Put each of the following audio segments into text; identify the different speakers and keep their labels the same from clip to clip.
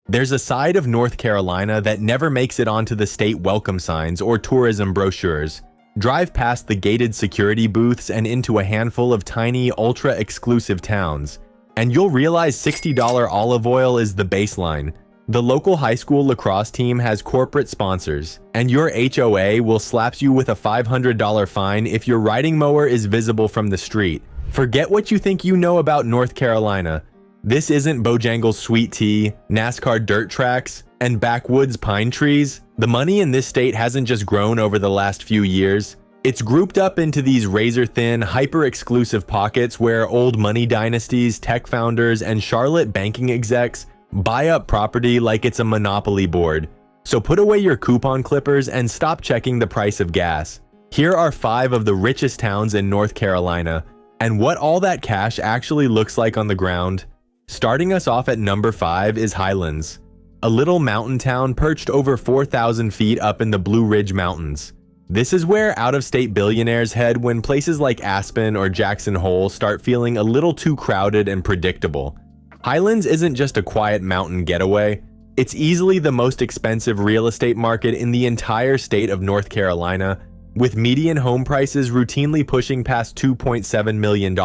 Speaker 1: There's a side of North Carolina that never makes it onto the state welcome signs or tourism brochures. Drive past the gated security booths and into a handful of tiny, ultra-exclusive towns, and you'll realize $60 olive oil is the baseline. The local high school lacrosse team has corporate sponsors, and your HOA will slap you with a $500 fine if your riding mower is visible from the street. Forget what you think you know about North Carolina. This isn't Bojangles sweet tea, NASCAR dirt tracks, and backwoods pine trees. The money in this state hasn't just grown over the last few years. It's grouped up into these razor-thin, hyper-exclusive pockets where old money dynasties, tech founders, and Charlotte banking execs buy up property like it's a monopoly board. So put away your coupon clippers and stop checking the price of gas. Here are 5 of the richest towns in North Carolina, and what all that cash actually looks like on the ground. Starting us off at number 5 is Highlands, a little mountain town perched over 4,000 feet up in the Blue Ridge Mountains. This is where out-of-state billionaires head when places like Aspen or Jackson Hole start feeling a little too crowded and predictable. Highlands isn't just a quiet mountain getaway. It's easily the most expensive real estate market in the entire state of North Carolina, with median home prices routinely pushing past $2.7 million.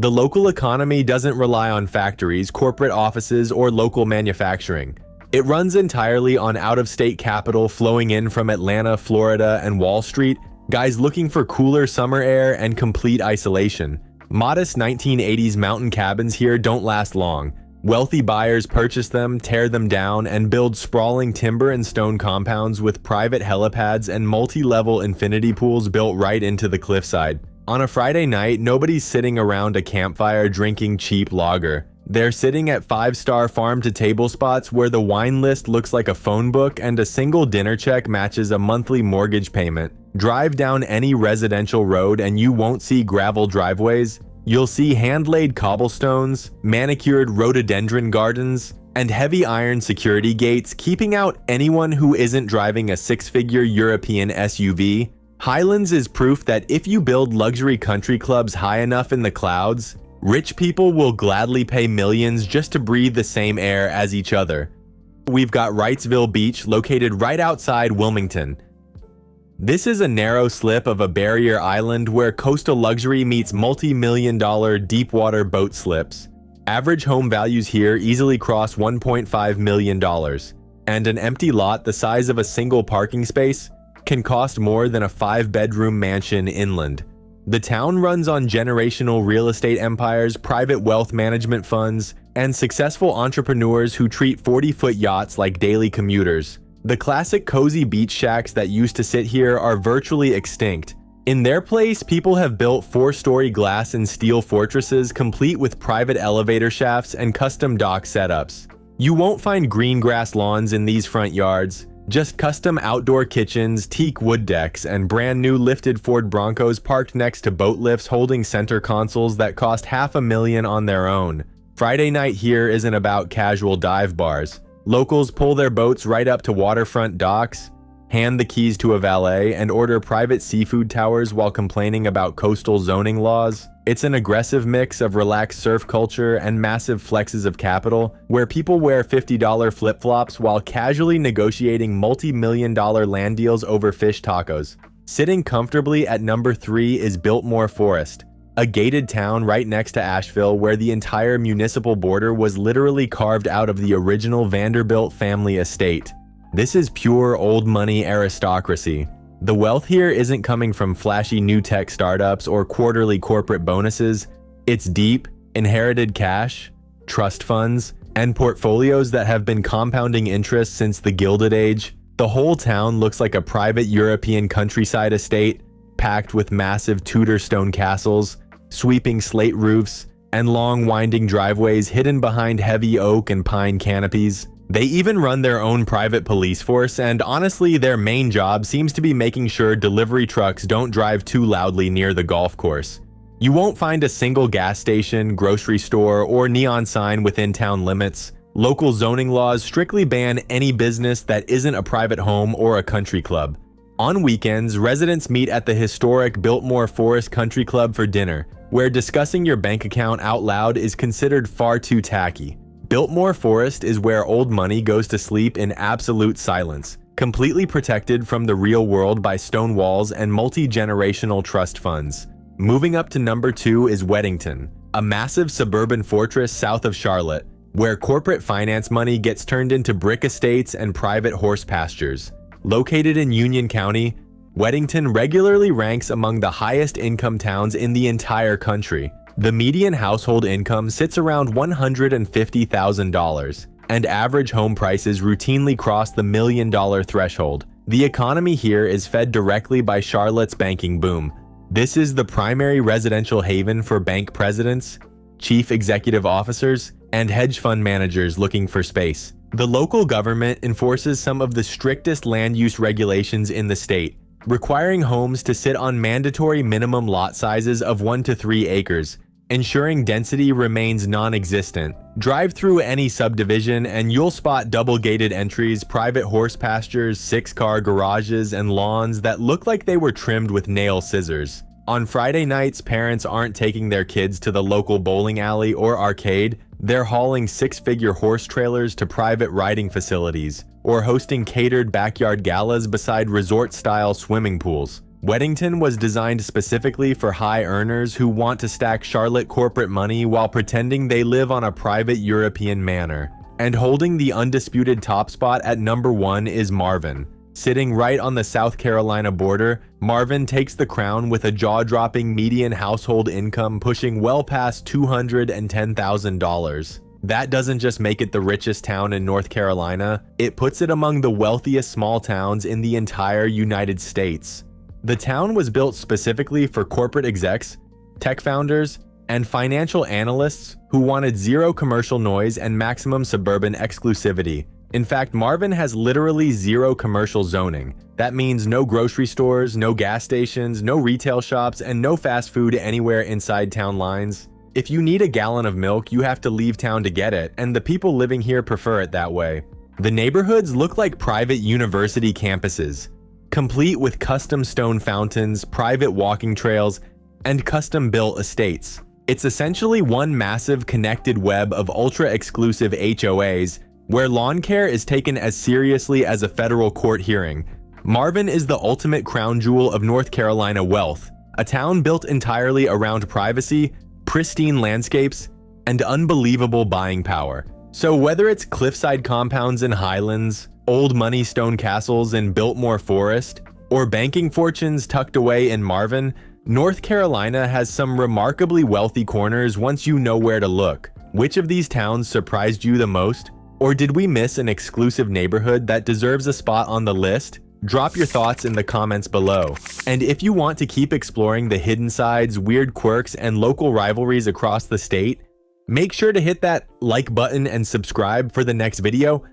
Speaker 1: The local economy doesn't rely on factories, corporate offices, or local manufacturing. It runs entirely on out-of-state capital flowing in from Atlanta, Florida, and Wall Street, guys looking for cooler summer air and complete isolation. Modest 1980s mountain cabins here don't last long. Wealthy buyers purchase them, tear them down, and build sprawling timber and stone compounds with private helipads and multi-level infinity pools built right into the cliffside. On a Friday night, nobody's sitting around a campfire drinking cheap lager. They're sitting at 5-star farm-to-table spots where the wine list looks like a phone book and a single dinner check matches a monthly mortgage payment. Drive down any residential road and you won't see gravel driveways. You'll see hand-laid cobblestones, manicured rhododendron gardens, and heavy iron security gates keeping out anyone who isn't driving a 6-figure European SUV. Highlands is proof that if you build luxury country clubs high enough in the clouds, rich people will gladly pay millions just to breathe the same air as each other. We've got Wrightsville Beach located right outside Wilmington. This is a narrow slip of a barrier island where coastal luxury meets multi-million-dollar deep-water boat slips. Average home values here easily cross $1.5 million, and an empty lot the size of a single parking space can cost more than a 5-bedroom mansion inland. The town runs on generational real estate empires, private wealth management funds, and successful entrepreneurs who treat 40-foot yachts like daily commuters. The classic cozy beach shacks that used to sit here are virtually extinct. In their place, people have built 4-story glass and steel fortresses complete with private elevator shafts and custom dock setups. You won't find green grass lawns in these front yards, just custom outdoor kitchens, teak wood decks, and brand new lifted Ford Broncos parked next to boat lifts holding center consoles that cost $500,000 on their own. Friday night here isn't about casual dive bars. Locals pull their boats right up to waterfront docks, hand the keys to a valet, and order private seafood towers while complaining about coastal zoning laws. It's an aggressive mix of relaxed surf culture and massive flexes of capital, where people wear $50 flip-flops while casually negotiating multi-million-dollar land deals over fish tacos. Sitting comfortably at number 3 is Biltmore Forest, a gated town right next to Asheville where the entire municipal border was literally carved out of the original Vanderbilt family estate. This is pure old money aristocracy. The wealth here isn't coming from flashy new tech startups or quarterly corporate bonuses. It's deep, inherited cash, trust funds, and portfolios that have been compounding interest since the Gilded Age. The whole town looks like a private European countryside estate, packed with massive Tudor stone castles, sweeping slate roofs, and long winding driveways hidden behind heavy oak and pine canopies. They even run their own private police force, and honestly, their main job seems to be making sure delivery trucks don't drive too loudly near the golf course. You won't find a single gas station, grocery store, or neon sign within town limits. Local zoning laws strictly ban any business that isn't a private home or a country club. On weekends, residents meet at the historic Biltmore Forest Country Club for dinner, where discussing your bank account out loud is considered far too tacky. Biltmore Forest is where old money goes to sleep in absolute silence, completely protected from the real world by stone walls and multi-generational trust funds. Moving up to number 2 is Weddington, a massive suburban fortress south of Charlotte, where corporate finance money gets turned into brick estates and private horse pastures. Located in Union County, Weddington regularly ranks among the highest income towns in the entire country. The median household income sits around $150,000, and average home prices routinely cross the $1 million threshold. The economy here is fed directly by Charlotte's banking boom. This is the primary residential haven for bank presidents, chief executive officers, and hedge fund managers looking for space. The local government enforces some of the strictest land use regulations in the state, requiring homes to sit on mandatory minimum lot sizes of 1 to 3 acres, ensuring density remains non-existent. Drive through any subdivision and you'll spot double-gated entries, private horse pastures, 6-car garages, and lawns that look like they were trimmed with nail scissors. On Friday nights, parents aren't taking their kids to the local bowling alley or arcade. They're hauling 6-figure horse trailers to private riding facilities or hosting catered backyard galas beside resort-style swimming pools. Weddington was designed specifically for high earners who want to stack Charlotte corporate money while pretending they live on a private European manor. And holding the undisputed top spot at number 1 is Marvin. Sitting right on the South Carolina border, Marvin takes the crown with a jaw-dropping median household income pushing well past $210,000. That doesn't just make it the richest town in North Carolina, it puts it among the wealthiest small towns in the entire United States. The town was built specifically for corporate execs, tech founders, and financial analysts who wanted zero commercial noise and maximum suburban exclusivity. In fact, Marvin has literally zero commercial zoning. That means no grocery stores, no gas stations, no retail shops, and no fast food anywhere inside town lines. If you need a gallon of milk, you have to leave town to get it, and the people living here prefer it that way. The neighborhoods look like private university campuses, complete with custom stone fountains, private walking trails, and custom-built estates. It's essentially one massive connected web of ultra-exclusive HOAs where lawn care is taken as seriously as a federal court hearing. Marvin is the ultimate crown jewel of North Carolina wealth, a town built entirely around privacy, pristine landscapes, and unbelievable buying power. So whether it's cliffside compounds in Highlands, old money stone castles in Biltmore Forest, or banking fortunes tucked away in Marvin, North Carolina has some remarkably wealthy corners once you know where to look. Which of these towns surprised you the most? Or did we miss an exclusive neighborhood that deserves a spot on the list? Drop your thoughts in the comments below. And if you want to keep exploring the hidden sides, weird quirks, and local rivalries across the state, make sure to hit that like button and subscribe for the next video.